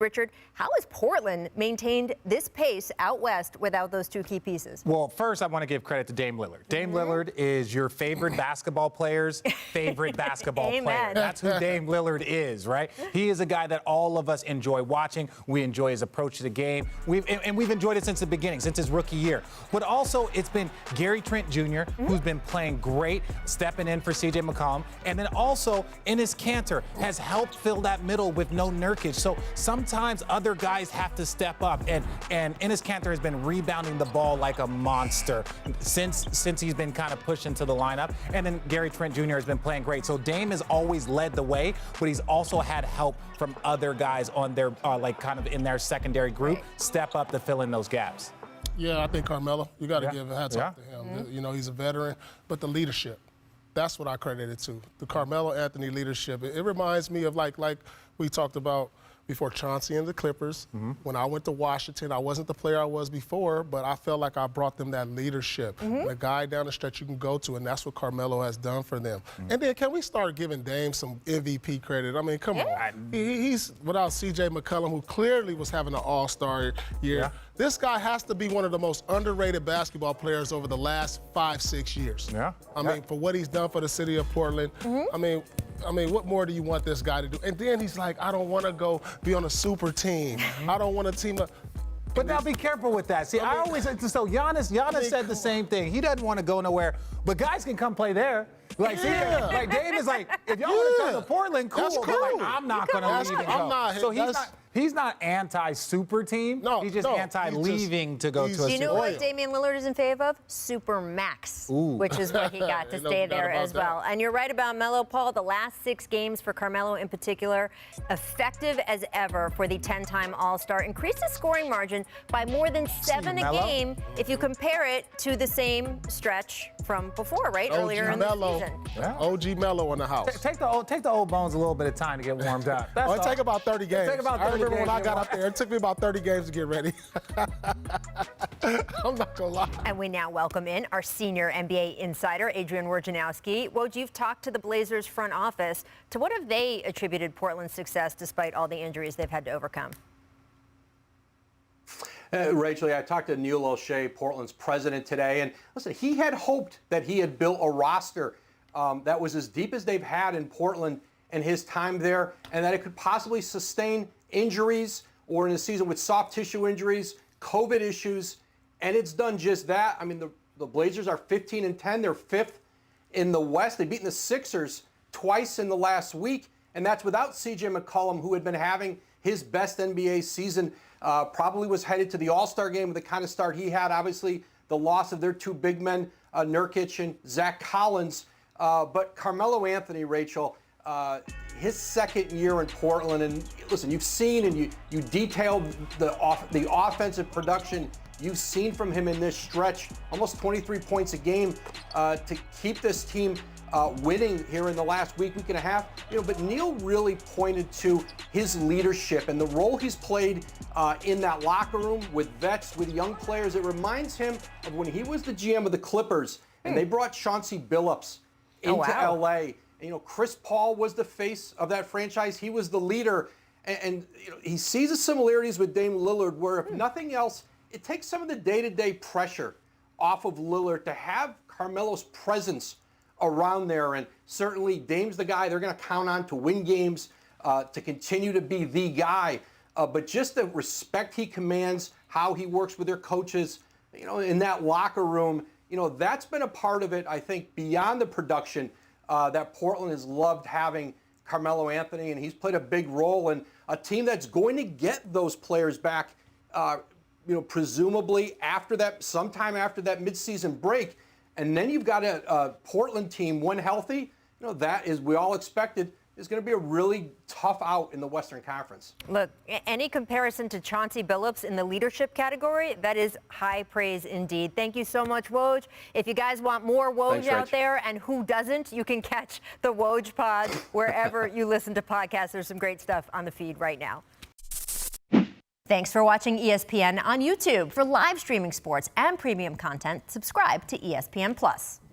Richard, how has Portland maintained this pace out west without those two key pieces? Well, first, I want to give credit to Dame Lillard. Dame Lillard is your favorite basketball player's favorite basketball player. That's who Dame Lillard is, right? He is a guy that all of us enjoy watching. We enjoy his approach to the game. We've enjoyed it since the beginning, since his rookie year. But also, it's been Gary Trent Jr., who's been playing great, stepping in for C.J. McCollum. And then also, Enes Kanter has helped fill that middle with no Nurkic. So sometimes other guys have to step up, and Enes Kanter has been rebounding the ball like a monster since he's been kind of pushed into the lineup. And then Gary Trent Jr. has been playing great. So Dame has always led the way, but he's also had help from other guys on their like kind of in their secondary group step up to fill in those gaps. Yeah, I think Carmelo, you got to give a hats off to him. You know, he's a veteran, but the leadership. That's what I credit it to. The Carmelo Anthony leadership. It reminds me of like we talked about before Chauncey and the Clippers. When I went to Washington, I wasn't the player I was before, but I felt like I brought them that leadership. And a guy down the stretch you can go to, and that's what Carmelo has done for them. And then can we start giving Dame some MVP credit? I mean, come on. He's without C.J. McCollum, who clearly was having an all-star year. This guy has to be one of the most underrated basketball players over the last 5-6 years. I mean, for what he's done for the city of Portland. I mean, what more do you want this guy to do? And then he's like, I don't want to go be on a super team. I don't want to team up. But now be careful with that. See, I always so Giannis said the same thing. He doesn't want to go nowhere, but guys can come play there. Like, like Dame is like, if y'all want to come to Portland, cool. That's But like, I'm not going to leave and go. So he's not anti-super team. No, he's just anti-leaving to go to a super team. You know team. what Damian Lillard is in favor of? Super max, which is what he got to stay there as well. And you're right about Melo, Paul. The last 6 games for Carmelo in particular, effective as ever for the 10-time All-Star. Increased his scoring margin by more than 7 a game if you compare it to the same stretch from before, right? Earlier in the season. OG Melo in the house. Take the old bones a little bit of time to get warmed up. It take about 30 games. Take about 30 I remember games when I got up there, it took me about 30 games to get ready. I'm not gonna lie. And we now welcome in our senior NBA insider, Adrian Wojnarowski. Woj, you've talked to the Blazers front office. To what have they attributed Portland's success despite all the injuries they've had to overcome? Rachel, I talked to Neil O'Shea, Portland's president, today, and listen, he had hoped that he had built a roster that was as deep as they've had in Portland in his time there, and that it could possibly sustain injuries or in a season with soft tissue injuries, COVID issues, and it's done just that. I mean, the Blazers are 15-10. They're 5th in the West. They've beaten the Sixers twice in the last week, and that's without C.J. McCollum, who had been having his best NBA season. Probably was headed to the All-Star game with the kind of start he had. Obviously, the loss of their 2 big men, Nurkic and Zach Collins. But Carmelo Anthony, Rachel, his second year in Portland, and listen, you've seen and you detailed the offensive production you've seen from him in this stretch, almost 23 points a game to keep this team winning here in the last week and a half. But Neil really pointed to his leadership and the role he's played in that locker room with vets, with young players. It reminds him of when he was the GM of the Clippers and they brought Chauncey Billups into LA. And, Chris Paul was the face of that franchise. He was the leader. And he sees the similarities with Dame Lillard, where if nothing else, it takes some of the day-to-day pressure off of Lillard to have Carmelo's presence around there. And certainly Dame's the guy they're going to count on to win games, to continue to be the guy. But just the respect he commands, how he works with their coaches, in that locker room, that's been a part of it, I think, beyond the production, that Portland has loved having Carmelo Anthony, and he's played a big role in a team that's going to get those players back, presumably sometime after that midseason break. And then you've got a Portland team, when healthy, that is, we all expected, is going to be a really tough out in the Western Conference. Look, any comparison to Chauncey Billups in the leadership category, that is high praise indeed. Thank you so much, Woj. If you guys want more Woj out there, and who doesn't, you can catch the Woj Pod wherever you listen to podcasts. There's some great stuff on the feed right now. Thanks for watching ESPN on YouTube. For live streaming sports and premium content, subscribe to ESPN+.